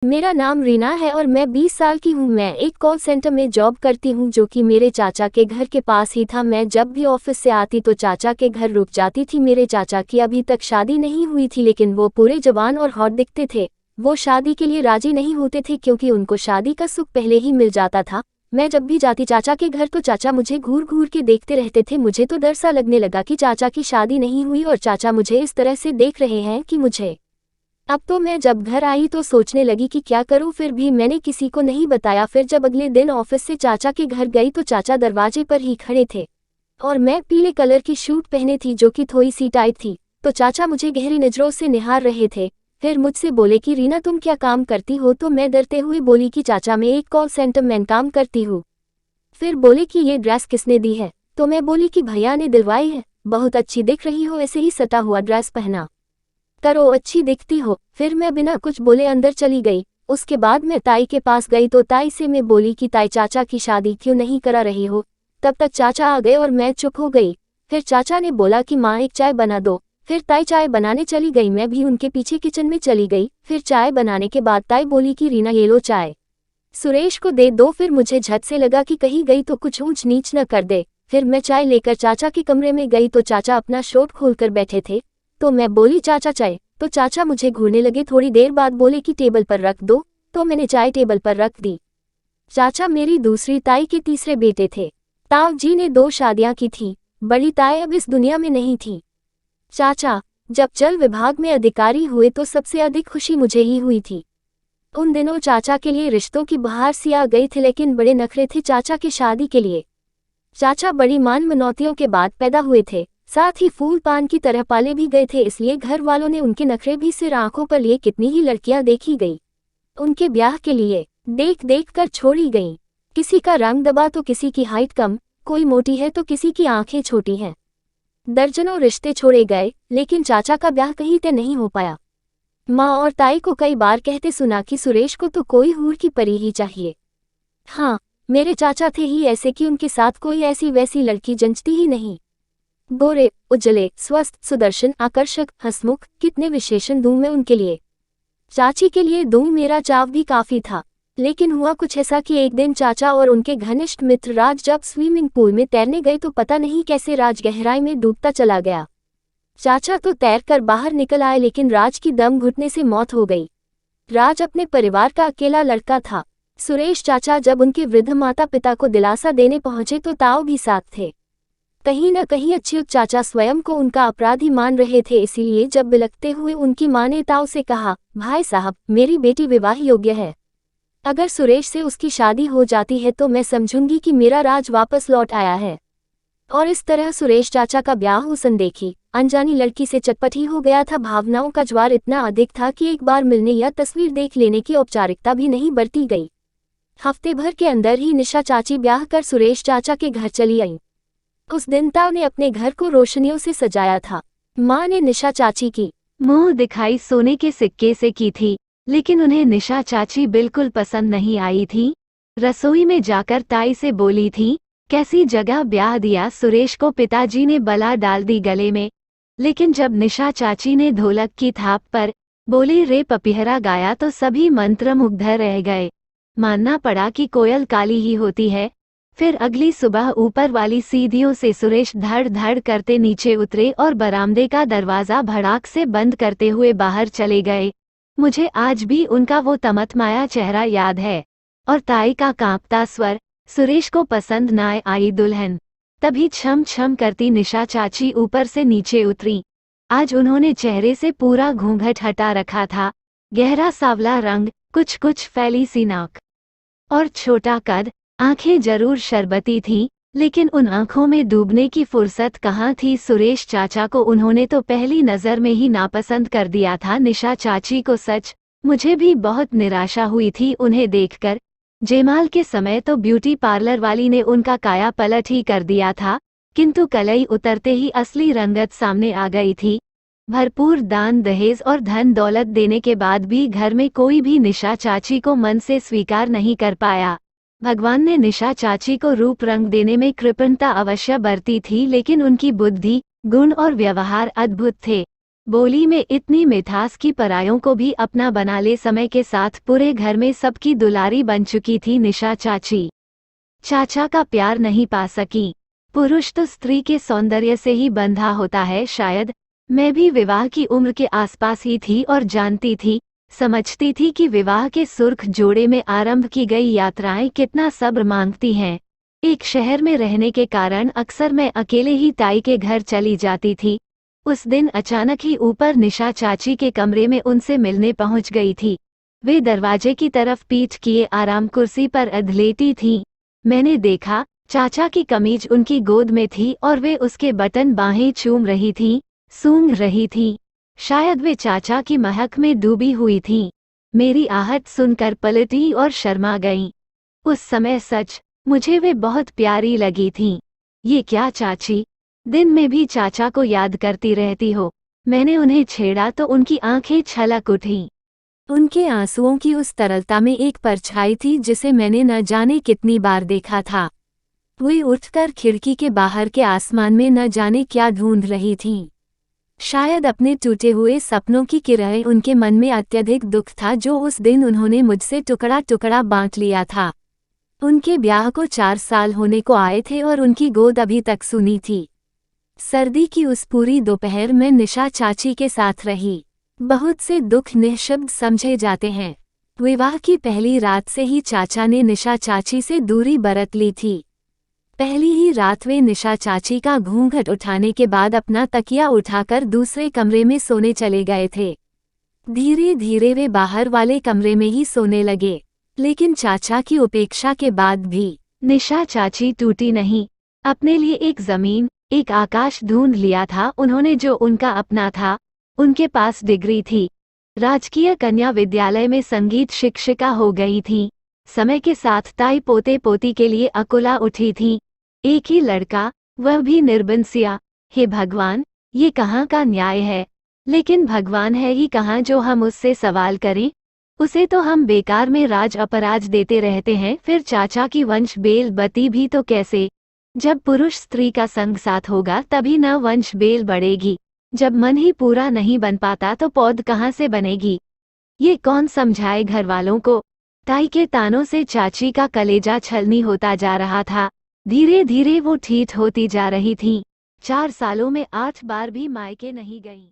मेरा नाम रीना है और मैं 20 साल की हूँ। मैं एक कॉल सेंटर में जॉब करती हूँ जो कि मेरे चाचा के घर के पास ही था। मैं जब भी ऑफिस से आती तो चाचा के घर रुक जाती थी। मेरे चाचा की अभी तक शादी नहीं हुई थी, लेकिन वो पूरे जवान और हॉट दिखते थे। वो शादी के लिए राजी नहीं होते थे क्योंकि उनको शादी का सुख पहले ही मिल जाता था। मैं जब भी जाती चाचा के घर तो चाचा मुझे घूर घूर के देखते रहते थे। मुझे तो डर सा लगने लगा कि चाचा की शादी नहीं हुई और चाचा मुझे इस तरह से देख रहे हैं कि मुझे। अब तो मैं जब घर आई तो सोचने लगी कि क्या करूं, फिर भी मैंने किसी को नहीं बताया। फिर जब अगले दिन ऑफिस से चाचा के घर गई तो चाचा दरवाजे पर ही खड़े थे और मैं पीले कलर की शूट पहने थी जो कि थोड़ी सी टाइट थी। तो चाचा मुझे गहरी नजरों से निहार रहे थे। फिर मुझसे बोले कि रीना तुम क्या काम करती हो? तो मैं डरते हुए बोली कि चाचा मैं एक कॉल सेंटर में काम करती हूँ। फिर बोले कि ये ड्रेस किसने दी है? तो मैं बोली कि भैया ने दिलवाई है। बहुत अच्छी दिख रही हो, ऐसे ही सटा हुआ ड्रेस पहना करो, अच्छी दिखती हो। फिर मैं बिना कुछ बोले अंदर चली गई। उसके बाद मैं ताई के पास गई तो ताई से मैं बोली कि ताई चाचा की शादी क्यों नहीं करा रही हो? तब तक चाचा आ गए और मैं चुप हो गई। फिर चाचा ने बोला कि माँ एक चाय बना दो। फिर ताई चाय बनाने चली गई, मैं भी उनके पीछे किचन में चली गई। फिर चाय बनाने के बाद ताई बोली कि रीना ये लो चाय, सुरेश को दे दो। फिर मुझे झट से लगा कि कहीं गई तो कुछ ऊंच नीच न कर दे। फिर मैं चाय लेकर चाचा के कमरे में गई तो चाचा अपना शर्ट खोलकर बैठे थे। तो मैं बोली चाचा चाय, तो चाचा मुझे घूरने लगे। थोड़ी देर बाद बोले कि टेबल पर रख दो। तो मैंने चाय टेबल पर रख दी। चाचा मेरी दूसरी ताई के तीसरे बेटे थे। ताऊ जी ने 2 शादियां की थी। बड़ी ताई अब इस दुनिया में नहीं थी। चाचा जब जल विभाग में अधिकारी हुए तो सबसे अधिक खुशी मुझे ही हुई थी। उन दिनों चाचा के लिए रिश्तों की बहार सी आ गई थी, लेकिन बड़े नखरे थे चाचा की शादी के लिए। चाचा बड़ी मान मनौतियों के बाद पैदा हुए थे, साथ ही फूल पान की तरह पाले भी गए थे, इसलिए घर वालों ने उनके नखरे भी सिर आंखों पर लिए। कितनी ही लड़कियां देखी गई उनके ब्याह के लिए, देख देख कर छोड़ी गईं। किसी का रंग दबा तो किसी की हाइट कम, कोई मोटी है तो किसी की आंखें छोटी हैं। दर्जनों रिश्ते छोड़े गए, लेकिन चाचा का ब्याह कहीं तय नहीं हो पाया। माँ और ताई को कई बार कहते सुना कि सुरेश को तो कोई हूर की परी ही चाहिए। हाँ, मेरे चाचा थे ही ऐसे कि उनके साथ कोई ऐसी वैसी लड़की जंचती ही नहीं। गोरे, उज्जले, स्वस्थ, सुदर्शन, आकर्षक, हंसमुख, कितने विशेषण दूं मैं उनके लिए। चाची के लिए दूं मेरा चाव भी काफी था। लेकिन हुआ कुछ ऐसा कि एक दिन चाचा और उनके घनिष्ठ मित्र राज जब स्विमिंग पूल में तैरने गए तो पता नहीं कैसे राज गहराई में डूबता चला गया। चाचा तो तैरकर बाहर निकल आए, लेकिन राज की दम घुटने से मौत हो गई। राज अपने परिवार का अकेला लड़का था। सुरेश चाचा जब उनके वृद्ध माता पिता को दिलासा देने पहुंचे तो ताऊ भी साथ थे। कहीं न कहीं अच्युत चाचा स्वयं को उनका अपराधी मान रहे थे, इसीलिए जब बिलखते हुए उनकी मां ने ताऊ से कहा, भाई साहब मेरी बेटी विवाह योग्य है। अगर सुरेश से उसकी शादी हो जाती है तो मैं समझूंगी कि मेरा राज वापस लौट आया है। और इस तरह सुरेश चाचा का ब्याह उस अनदेखी अनजानी लड़की से चटपट ही हो गया था। भावनाओं का ज्वार इतना अधिक था कि एक बार मिलने या तस्वीर देख लेने की औपचारिकता भी नहीं बरती गई। हफ्ते भर के अंदर ही निशा चाची ब्याह कर सुरेश चाचा के घर चली आई। उस दिन ताऊ ने अपने घर को रोशनियों से सजाया था। माँ ने निशा चाची की मुंह दिखाई सोने के सिक्के से की थी, लेकिन उन्हें निशा चाची बिल्कुल पसंद नहीं आई थी। रसोई में जाकर ताई से बोली थी, कैसी जगह ब्याह दिया सुरेश को। पिताजी ने बला डाल दी गले में। लेकिन जब निशा चाची ने ढोलक की थाप पर बोले रे पपीहरा गाया तो सभी मंत्रमुग्ध रह गए। मानना पड़ा कि कोयल काली ही होती है। फिर अगली सुबह ऊपर वाली सीढ़ियों से सुरेश धड़ धड़ करते नीचे उतरे और बरामदे का दरवाजा भड़ाक से बंद करते हुए बाहर चले गए। मुझे आज भी उनका वो तमतमाया चेहरा याद है और ताई का कांपता स्वर, सुरेश को पसंद ना आई दुल्हन। तभी छम छम करती निशा चाची ऊपर से नीचे उतरी। आज उन्होंने चेहरे से पूरा घूंघट हटा रखा था। गहरा सांवला रंग, कुछ कुछ फैली सी नाक और छोटा कद। आंखें जरूर शरबती थीं, लेकिन उन आंखों में डूबने की फुर्सत कहाँ थी। सुरेश चाचा को उन्होंने तो पहली नज़र में ही नापसंद कर दिया था। निशा चाची को सच मुझे भी बहुत निराशा हुई थी उन्हें देखकर। जयमाल के समय तो ब्यूटी पार्लर वाली ने उनका काया पलट ही कर दिया था, किंतु कलई उतरते ही असली रंगत सामने आ गई थी। भरपूर दान दहेज और धन दौलत देने के बाद भी घर में कोई भी निशा चाची को मन से स्वीकार नहीं कर पाया। भगवान ने निशा चाची को रूप रंग देने में कृपणता अवश्य बरती थी, लेकिन उनकी बुद्धि, गुण और व्यवहार अद्भुत थे। बोली में इतनी मिठास की परायों को भी अपना बना ले। समय के साथ पूरे घर में सबकी दुलारी बन चुकी थी निशा चाची। चाचा का प्यार नहीं पा सकी। पुरुष तो स्त्री के सौंदर्य से ही बंधा होता है शायद। मैं भी विवाह की उम्र के आसपास ही थी और जानती थी, समझती थी कि विवाह के सुर्ख जोड़े में आरंभ की गई यात्राएं कितना सब्र मांगती हैं। एक शहर में रहने के कारण अक्सर मैं अकेले ही ताई के घर चली जाती थी। उस दिन अचानक ही ऊपर निशा चाची के कमरे में उनसे मिलने पहुंच गई थी। वे दरवाजे की तरफ पीठ किए आराम कुर्सी पर अधलेटी थीं। मैंने देखा, चाचा की कमीज उनकी गोद में थी और वे उसके बटन बाहें चूम रही थीं, सूंघ रही थीं। शायद वे चाचा की महक में डूबी हुई थीं। मेरी आहट सुनकर पलटी और शर्मा गईं। उस समय सच मुझे वे बहुत प्यारी लगी थीं। ये क्या चाची, दिन में भी चाचा को याद करती रहती हो? मैंने उन्हें छेड़ा तो उनकी आंखें छलक उठीं। उनके आंसुओं की उस तरलता में एक परछाई थी जिसे मैंने न जाने कितनी बार देखा था। वे उठकर खिड़की के बाहर के आसमान में न जाने क्या ढूंढ रही थीं। शायद अपने टूटे हुए सपनों की किरणें। उनके मन में अत्यधिक दुख था जो उस दिन उन्होंने मुझसे टुकड़ा टुकड़ा बांट लिया था। उनके ब्याह को 4 साल होने को आए थे और उनकी गोद अभी तक सूनी थी। सर्दी की उस पूरी दोपहर में निशा चाची के साथ रही। बहुत से दुख निःशब्द समझे जाते हैं। विवाह की पहली रात से ही चाचा ने निशा चाची से दूरी बरत ली थी। पहली ही रात वे निशा चाची का घूंघट उठाने के बाद अपना तकिया उठाकर दूसरे कमरे में सोने चले गए थे। धीरे धीरे वे बाहर वाले कमरे में ही सोने लगे, लेकिन चाचा की उपेक्षा के बाद भी निशा चाची टूटी नहीं। अपने लिए एक जमीन, एक आकाश ढूंढ लिया था उन्होंने जो उनका अपना था। उनके पास डिग्री थी, राजकीय कन्या विद्यालय में संगीत शिक्षिका हो गई थी। समय के साथ ताई पोते पोती के लिए अकुला उठी थी। एक ही लड़का, वह भी निर्बंसिया। हे भगवान, ये कहाँ का न्याय है? लेकिन भगवान है ही कहाँ जो हम उससे सवाल करें। उसे तो हम बेकार में राज अपराज देते रहते हैं। फिर चाचा की वंश बेल बती भी तो कैसे? जब पुरुष स्त्री का संग साथ होगा तभी न वंश बेल बढ़ेगी। जब मन ही पूरा नहीं बन पाता तो पौध कहाँ से बनेगी? ये कौन समझाए घर वालों को? ताई के तानों से चाची का कलेजा छलनी होता जा रहा था। धीरे धीरे वो ठीक होती जा रही थी। 4 सालों में 8 बार भी मायके नहीं गईं।